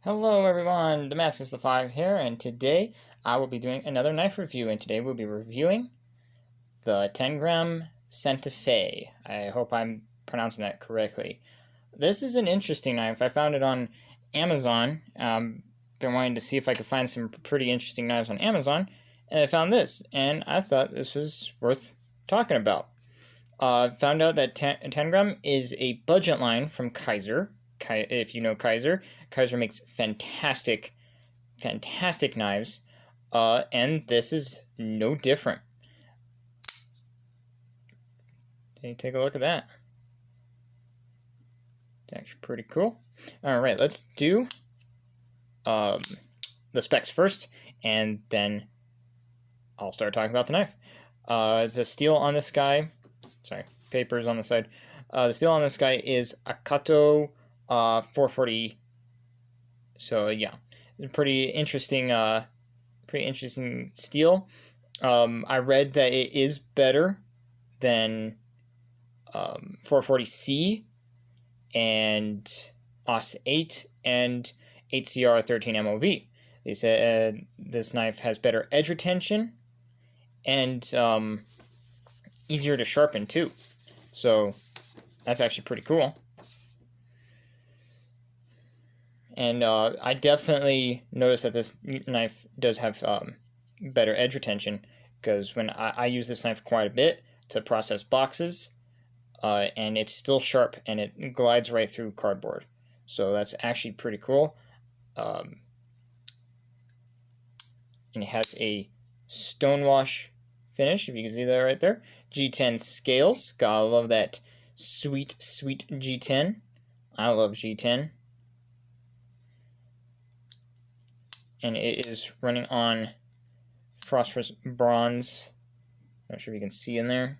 Hello everyone, Damascus the Fox here, and today I will be doing another knife review, and today we'll be reviewing the Tangram Santa Fe. I hope I'm pronouncing that correctly. This is an interesting knife. I found it on Amazon. Been wanting to see if I could find some pretty interesting knives on Amazon, and I found this, and I thought this was worth talking about. Found out that Tangram is a budget line from Kaiser. If you know Kaiser makes fantastic knives, and this is no different. Take a look at that. It's actually pretty cool. Alright, let's do the specs first, and then I'll start talking about the knife. The steel on this guy, papers on the side. The steel on this guy is Akato 440. So yeah, pretty interesting steel. I read that it is better than 440C and OS 8 and 8CR13 MOV. They said this knife has better edge retention and easier to sharpen too. So that's actually pretty cool. And I definitely noticed that this knife does have better edge retention, because when I use this knife quite a bit to process boxes, and it's still sharp and it glides right through cardboard. So that's actually pretty cool. And it has a stonewash finish, if you can see that right there. G10 scales. Gotta love that sweet G10. I love G10. And it is running on phosphorus bronze. Not sure if you can see in there.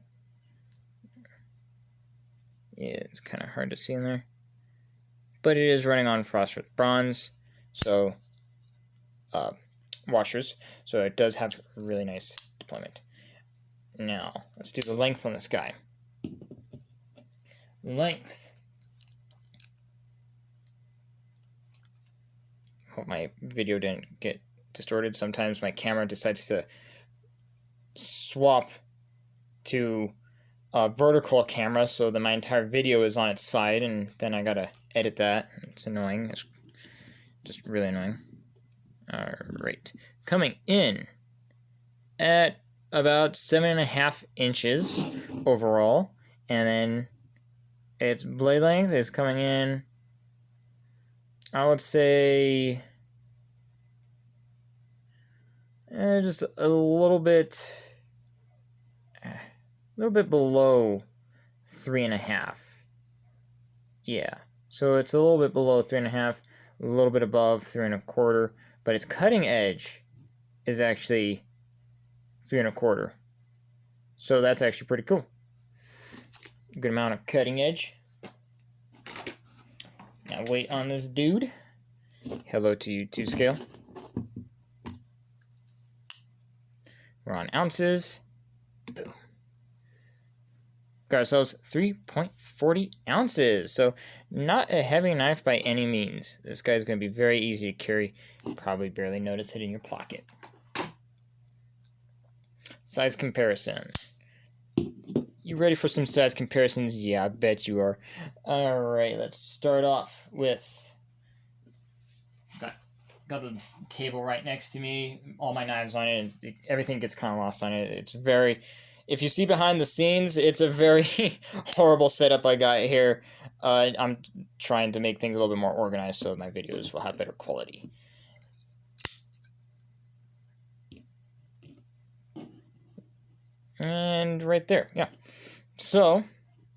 Yeah, it's kind of hard to see in there. But it is running on phosphorus bronze, so washers. So it does have really nice deployment. Now, let's do the length on this guy. Length. Hope my video didn't get distorted. Sometimes my camera decides to swap to a vertical camera so that my entire video is on its side, and then I gotta edit that. It's annoying. It's just really annoying. Alright. Coming in at about 7.5 inches overall, and then its blade length is coming in, I would say, just a little bit below 3.5. Yeah, so it's a little bit below 3.5, a little bit above 3.25, but its cutting edge is actually 3.25. So that's actually pretty cool. Good amount of cutting edge. Now weight on this dude. Hello to you, 2 scale. We're on ounces. Boom. Got ourselves 3.40 ounces. So not a heavy knife by any means. This guy's going to be very easy to carry. You'll probably barely notice it in your pocket. Size comparison. You ready for some size comparisons? Yeah, I bet you are. Alright, let's start off with... Got the table right next to me, all my knives on it, and everything gets kind of lost on it. It's very... If you see behind the scenes, it's a very horrible setup I got here. I'm trying to make things a little bit more organized so my videos will have better quality. And right there, yeah. So,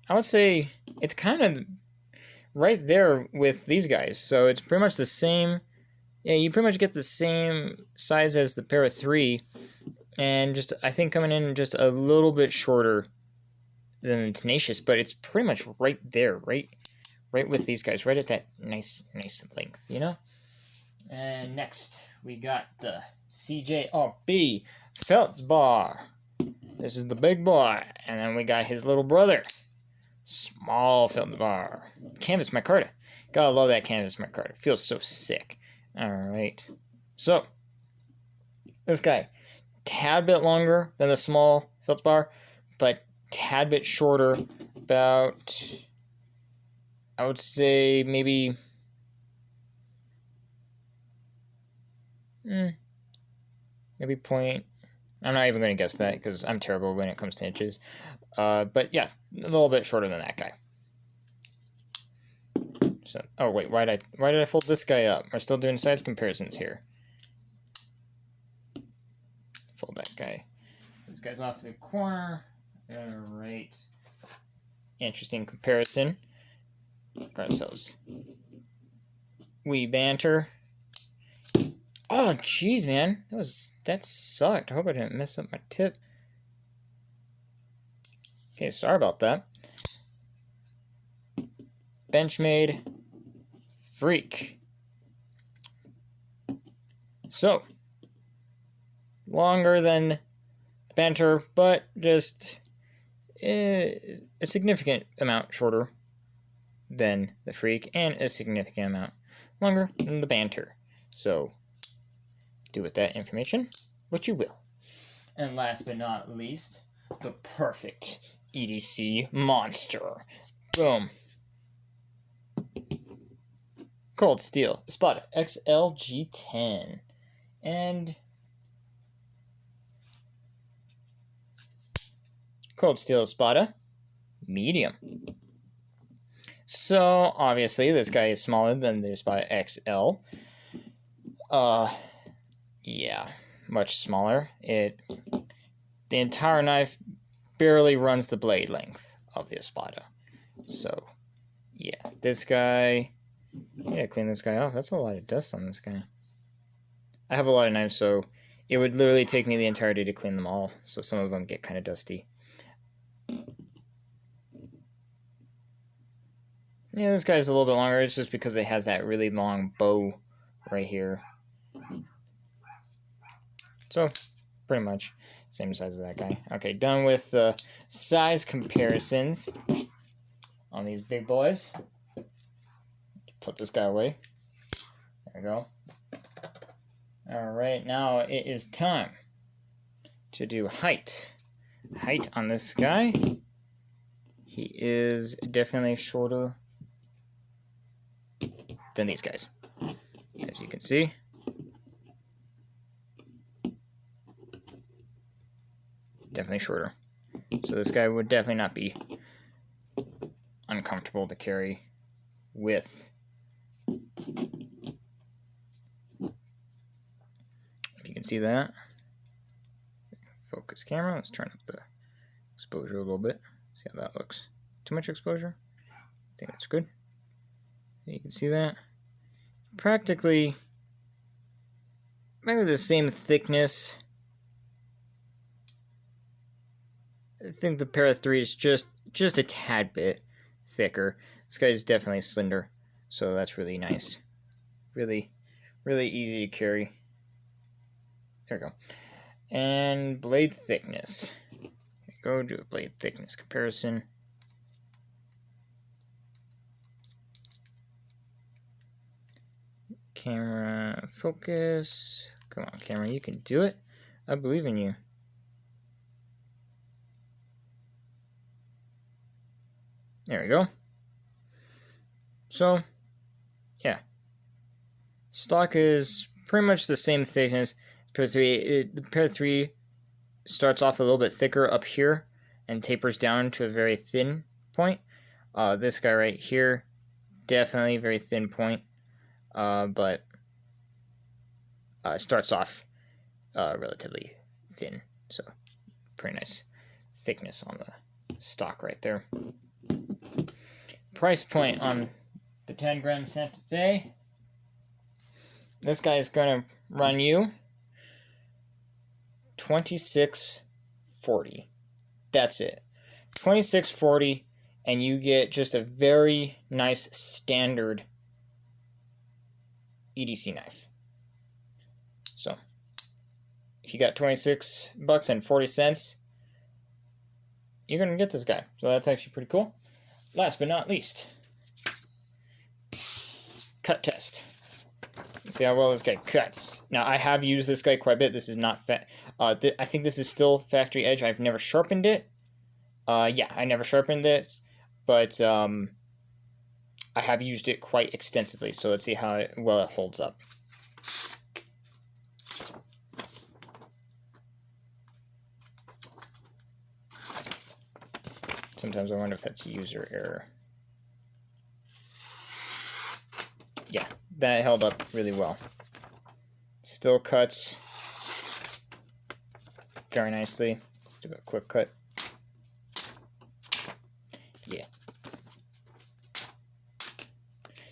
I would say it's kind of right there with these guys. So it's pretty much the same. Yeah, you pretty much get the same size as the Para 3. And just, I think coming in just a little bit shorter than the Tenacious. But it's pretty much right there, right with these guys. Right at that nice length, you know? And next, we got the CJRB Feldspar. This is the big boy, and then we got his little brother, small Feldspar. Canvas micarta. Gotta love that canvas micarta. Feels so sick. Alright. So, this guy, tad bit longer than the small feldspar, but tad bit shorter, about, I would say, maybe, maybe point, I'm not even going to guess that, because I'm terrible when it comes to inches, but yeah, a little bit shorter than that guy. So, oh wait, why did I fold this guy up? We're still doing size comparisons here. Fold that guy. This guy's off to the corner. Alright. Interesting comparison. Got ourselves. We banter. Oh jeez, man. That sucked. I hope I didn't mess up my tip. Okay, sorry about that. Benchmade. Freak. So, longer than the banter, but just a significant amount shorter than the freak, and a significant amount longer than the banter. So, do with that information what you will. And last but not least, the perfect EDC monster. Boom. Cold Steel Espada XLG10. And Cold Steel Espada medium. So, obviously, this guy is smaller than the Espada XL. Yeah, much smaller. The entire knife barely runs the blade length of the Espada. So, yeah, this guy... Yeah, clean this guy off. That's a lot of dust on this guy. I have a lot of knives, so it would literally take me the entire day to clean them all. So some of them get kind of dusty. Yeah, this guy's a little bit longer. It's just because it has that really long bow right here. So, pretty much same size as that guy. Okay, done with the size comparisons on these big boys. Put this guy away. There we go. Alright, now it is time to do height. Height on this guy. He is definitely shorter than these guys, as you can see. Definitely shorter. So this guy would definitely not be uncomfortable to carry with. If you can see that. Focus camera. Let's turn up the exposure a little bit. See how that looks. Too much exposure? I think that's good. You can see that. Practically maybe the same thickness. I think the Para 3 is just a tad bit thicker. This guy is definitely slender, so that's really nice. Really easy to carry. There we go. And blade thickness. Go do a blade thickness comparison. Camera, focus. Come on, camera, you can do it. I believe in you. There we go. So, yeah. Stock is pretty much the same thickness. Para 3, the Para 3 starts off a little bit thicker up here and tapers down to a very thin point. This guy right here, definitely very thin point, but starts off relatively thin. So, pretty nice thickness on the stock right there. Price point on the Tangram Santa Fe. This guy is going to run you $26.40. That's it. $26.40, and you get just a very nice standard EDC knife. So, if you got $26.40, you're going to get this guy. So that's actually pretty cool. Last but not least, cut test. Let's see how well this guy cuts. Now, I have used this guy quite a bit. This is not I think this is still factory edge. I've never sharpened it. Yeah, I never sharpened it, but I have used it quite extensively. So let's see how well it holds up. Sometimes I wonder if that's user error. Yeah, that held up really well. Still cuts very nicely. Let's do a quick cut. Yeah.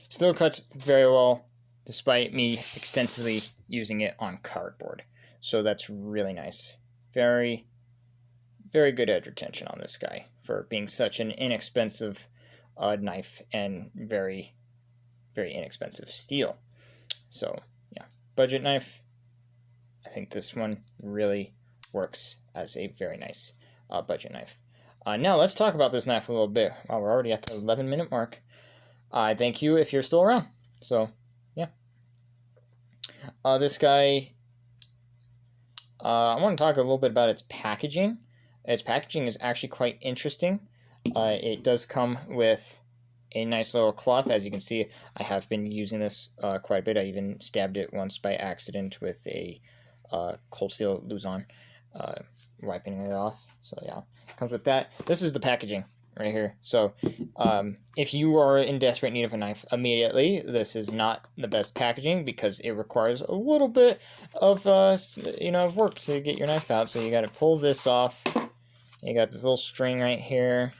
Still cuts very well, despite me extensively using it on cardboard. So that's really nice. Very, very good edge retention on this guy for being such an inexpensive knife and very, very inexpensive steel. So, yeah, budget knife. I think this one really works as a very nice budget knife. Now let's talk about this knife a little bit. Wow, we're already at the 11-minute mark. Thank you if you're still around. So, yeah. This guy, I want to talk a little bit about its packaging. Its packaging is actually quite interesting. It does come with a nice little cloth. As you can see, I have been using this quite a bit. I even stabbed it once by accident with a cold steel Luzon, wiping it off. So yeah, it comes with that. This is the packaging right here. So if you are in desperate need of a knife immediately, this is not the best packaging because it requires a little bit of of work to get your knife out. So you got to pull this off. You got this little string right here.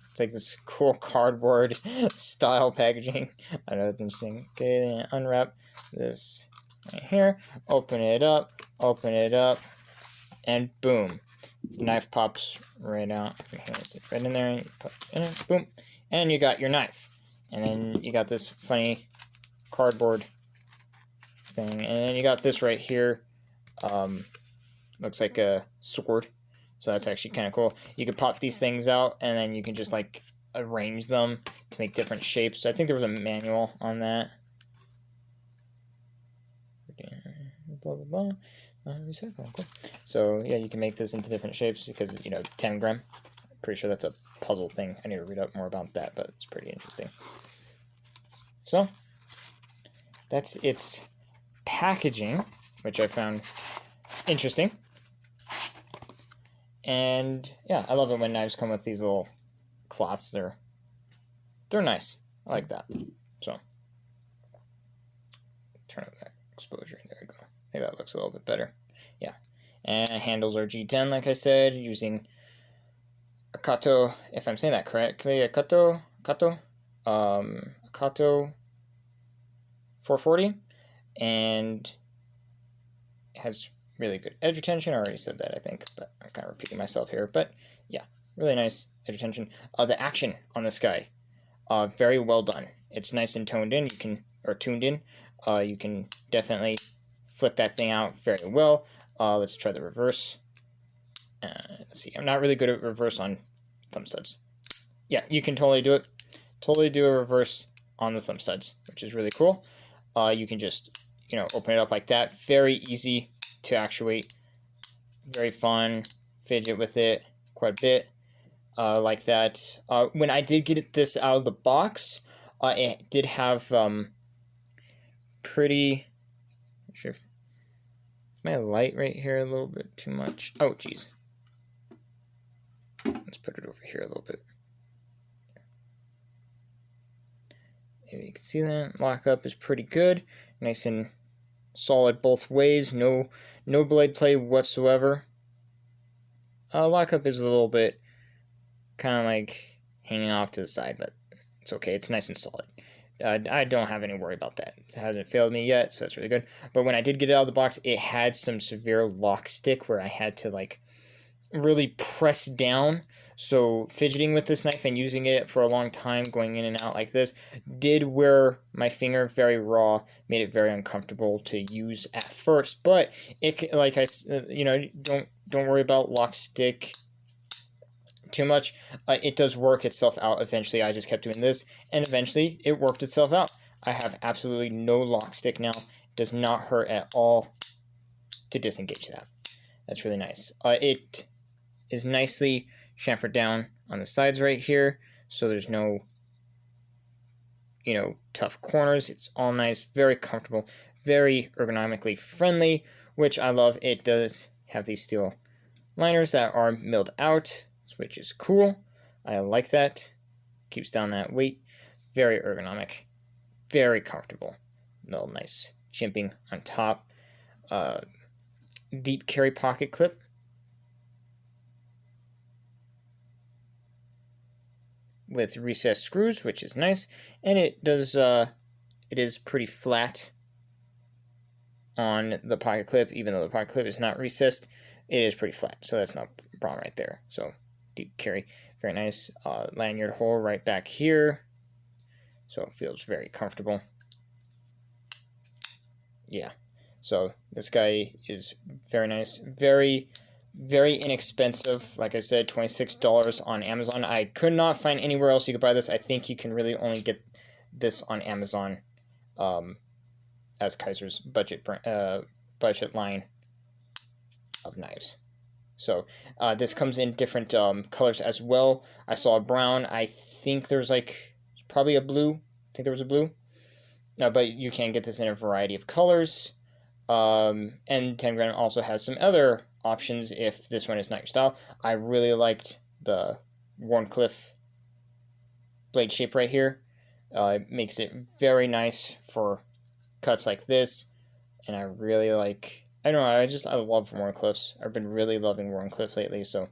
It's like this cool cardboard style packaging. I know it's interesting. Okay, then unwrap this right here. Open it up, and boom. Knife pops right out. It's right in there, and you put it in it, boom. And you got your knife. And then you got this funny cardboard thing. And then you got this right here. Looks like a sword. So that's actually kind of cool. You could pop these things out, and then you can just, like, arrange them to make different shapes. I think there was a manual on that. Blah, blah, blah. Cool. So, yeah, you can make this into different shapes because, Tangram. I'm pretty sure that's a puzzle thing. I need to read up more about that, but it's pretty interesting. So, that's its packaging, which I found interesting. And yeah, I love it when knives come with these little cloths. They're nice. I like that. So turn up that exposure. There we go. I think that looks a little bit better. Yeah. And handles are G10, like I said, using Akato, if I'm saying that correctly, Akato 440, and it has really good edge retention. I already said that, I think, but I'm kind of repeating myself here. But yeah, really nice edge retention. The action on this guy, very well done. It's nice and tuned in. Tuned in. You can definitely flip that thing out very well. Let's try the reverse. Let's see. I'm not really good at reverse on thumb studs. Yeah, you can totally do it. Totally do a reverse on the thumb studs, which is really cool. You can just, open it up like that. Very easy to actuate. Very fun. Fidget with it quite a bit. Like that. When I did get this out of the box, it did have pretty... Not sure if my light right here a little bit too much. Oh, jeez. Let's put it over here a little bit. Maybe you can see that. Lockup is pretty good. Nice and solid both ways. No blade play whatsoever. Lockup is a little bit kind of like hanging off to the side, but it's okay. It's nice and solid. I don't have any worry about that. It hasn't failed me yet, so it's really good. But when I did get it out of the box, it had some severe lock stick where I had to really press down. So fidgeting with this knife and using it for a long time, going in and out like this, did wear my finger very raw, made it very uncomfortable to use at first. But it, like I, don't worry about lock stick too much. It does work itself out eventually. I just kept doing this, and eventually it worked itself out. I have absolutely no lock stick now, Does not hurt at all to disengage that. That's really nice. It is nicely chamfered down on the sides right here, so there's no, tough corners. It's all nice, very comfortable, very ergonomically friendly, which I love. It does have these steel liners that are milled out, which is cool. I like that. Keeps down that weight. Very ergonomic, very comfortable. Little nice chimping on top. Deep carry pocket clip. With recessed screws, which is nice, and it is pretty flat on the pocket clip. Even though the pocket clip is not recessed, it is pretty flat, so that's no problem right there. So deep carry, very nice. Lanyard hole right back here, so it feels very comfortable. Yeah, so this guy is very nice, very inexpensive. Like I said, $26 on Amazon. I could not find anywhere else you could buy this. I think you can really only get this on Amazon, as Kaiser's budget line of knives. So this comes in different colors as well. I saw a brown. I think there's probably a blue. I think there was a blue. No, but you can get this in a variety of colors. And Tangram also has some other options if this one is not your style. I really liked the Wharncliffe blade shape right here. It makes it very nice for cuts like this, and I really like, I don't know, I love Wharncliffes. I've been really loving Wharncliffe lately, so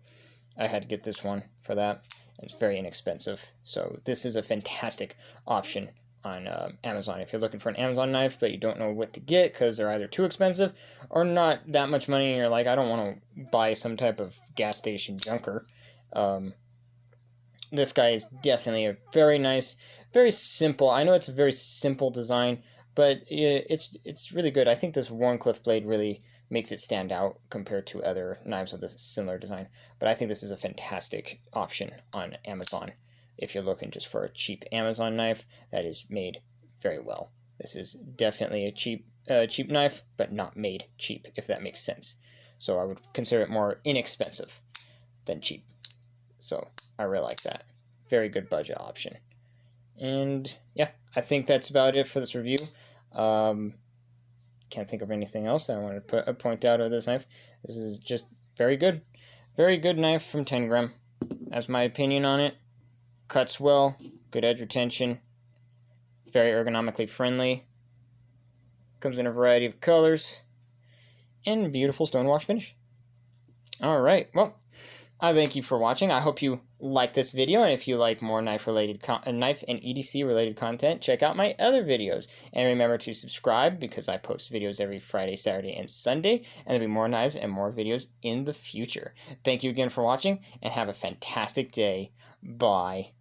I had to get this one for that. It's very inexpensive, so this is a fantastic option on Amazon. If you're looking for an Amazon knife but you don't know what to get because they're either too expensive or not that much money, and you're like, I don't want to buy some type of gas station junker, this guy is definitely a very nice, very simple. I know it's a very simple design, but it's really good. I think this Wharncliffe blade really makes it stand out compared to other knives of this similar design. But I think this is a fantastic option on Amazon if you're looking just for a cheap Amazon knife that is made very well. This is definitely a cheap knife, but not made cheap, if that makes sense. So I would consider it more inexpensive than cheap. So I really like that. Very good budget option. And yeah, I think that's about it for this review. Can't think of anything else I want to point out of this knife. This is just very good. Very good knife from Tangram. That's my opinion on it. Cuts well, good edge retention, very ergonomically friendly. Comes in a variety of colors, and beautiful stonewash finish. Alright, well, I thank you for watching. I hope you like this video, and if you like more knife and EDC related content, check out my other videos. And remember to subscribe, because I post videos every Friday, Saturday, and Sunday, and there'll be more knives and more videos in the future. Thank you again for watching, and have a fantastic day. Bye.